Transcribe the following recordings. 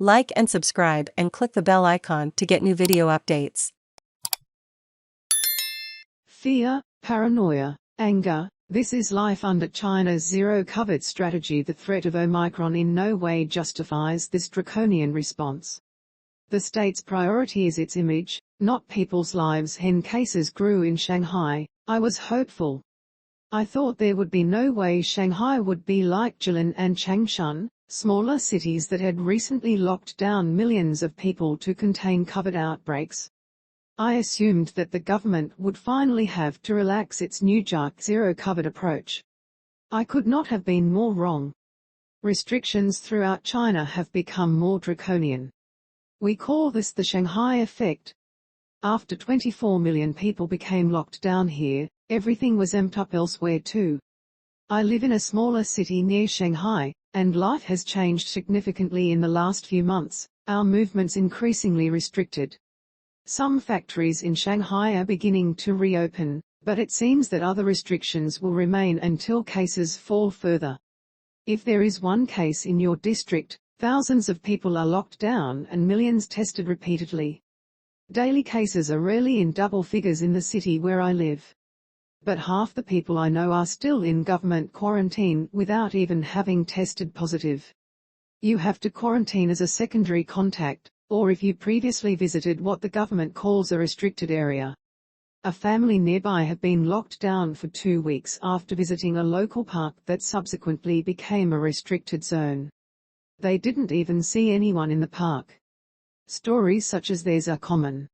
Like and subscribe and click the bell icon to get new video updates. Fear, paranoia, anger. This is life under China's zero-COVID strategy. The threat of Omicron in no way justifies this draconian response. The state's priority is its image, not people's lives. When cases grew in Shanghai, I was hopeful. I thought there would be no way Shanghai would be like Jilin and Changshan, smaller cities that had recently locked down millions of people to contain COVID outbreaks. I assumed that the government would finally have to relax its new zero-COVID approach. I could not have been more wrong. Restrictions throughout China have become more draconian. We call this the Shanghai effect. After 24 million people became locked down here, everything was amped up elsewhere too. I live in a smaller city near Shanghai, and life has changed significantly in the last few months, our movements increasingly restricted. Some factories in Shanghai are beginning to reopen, but it seems that other restrictions will remain until cases fall further. If there is one case in your district, thousands of people are locked down and millions tested repeatedly. Daily cases are rarely in double figures in the city where I live. But half the people I know are still in government quarantine without even having tested positive. You have to quarantine as a secondary contact, or if you previously visited what the government calls a restricted area. A family nearby have been locked down for 2 weeks after visiting a local park that subsequently became a restricted zone. They didn't even see anyone in the park. Stories such as theirs are common.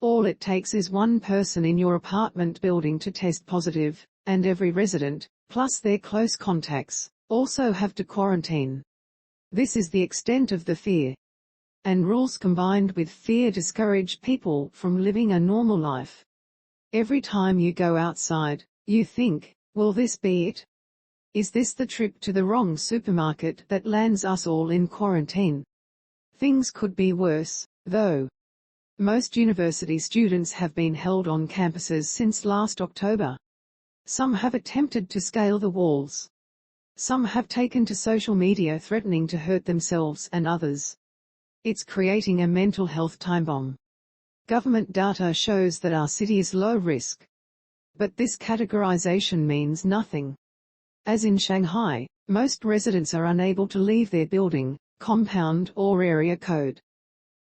All it takes is one person in your apartment building to test positive, and every resident, plus their close contacts, also have to quarantine. This is the extent of the fear. And rules combined with fear discourage people from living a normal life. Every time you go outside, you think, will this be it? Is this the trip to the wrong supermarket that lands us all in quarantine? Things could be worse, though. Most university students have been held on campuses since last October. Some have attempted to scale the walls. Some have taken to social media threatening to hurt themselves and others. It's creating a mental health time bomb. Government data shows that our city is low risk. But this categorization means nothing. As in Shanghai, most residents are unable to leave their building, compound or area code.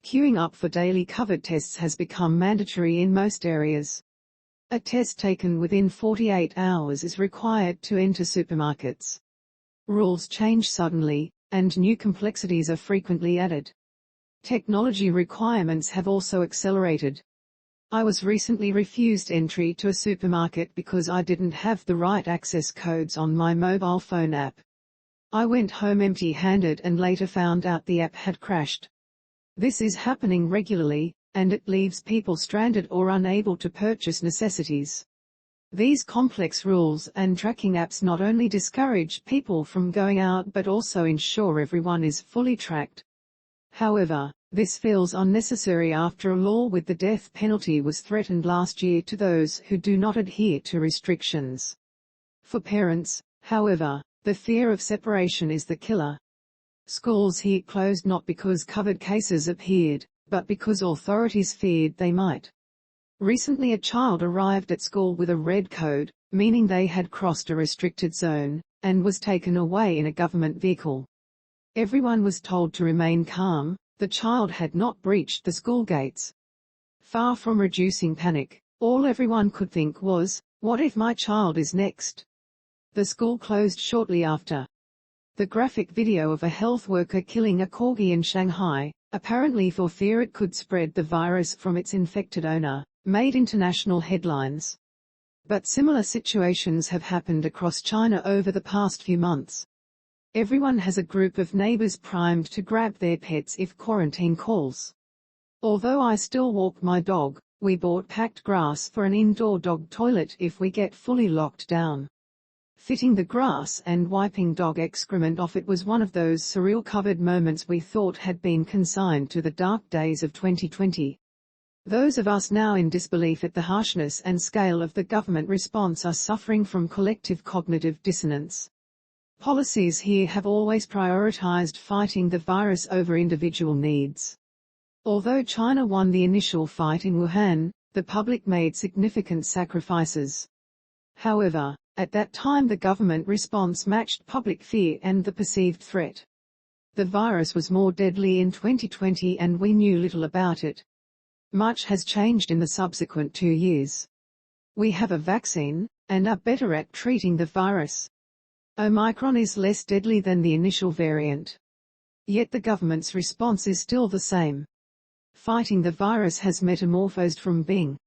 Queuing up for daily COVID tests has become mandatory in most areas. A test taken within 48 hours is required to enter supermarkets. Rules change suddenly, and new complexities are frequently added. Technology requirements have also accelerated. I was recently refused entry to a supermarket because I didn't have the right access codes on my mobile phone app. I went home empty-handed and later found out the app had crashed. This is happening regularly, and it leaves people stranded or unable to purchase necessities. These complex rules and tracking apps not only discourage people from going out but also ensure everyone is fully tracked. However, this feels unnecessary after a law with the death penalty was threatened last year to those who do not adhere to restrictions. For parents, however, the fear of separation is the killer. Schools here closed not because COVID cases appeared, but because authorities feared they might. Recently a child arrived at school with a red code, meaning they had crossed a restricted zone, and was taken away in a government vehicle. Everyone was told to remain calm, the child had not breached the school gates. Far from reducing panic, all everyone could think was, what if my child is next? The school closed shortly after. The graphic video of a health worker killing a corgi in Shanghai, apparently for fear it could spread the virus from its infected owner, made international headlines. But similar situations have happened across China over the past few months. Everyone has a group of neighbors primed to grab their pets if quarantine calls. Although I still walk my dog, we bought packed grass for an indoor dog toilet if we get fully locked down. Fitting the grass and wiping dog excrement off it was one of those surreal COVID moments we thought had been consigned to the dark days of 2020. Those of us now in disbelief at the harshness and scale of the government response are suffering from collective cognitive dissonance. Policies here have always prioritized fighting the virus over individual needs. Although China won the initial fight in Wuhan, the public made significant sacrifices. However, at that time the government response matched public fear and the perceived threat. The virus was more deadly in 2020 and we knew little about it. Much has changed in the subsequent 2 years. We have a vaccine, and are better at treating the virus. Omicron is less deadly than the initial variant. Yet the government's response is still the same. Fighting the virus has metamorphosed from being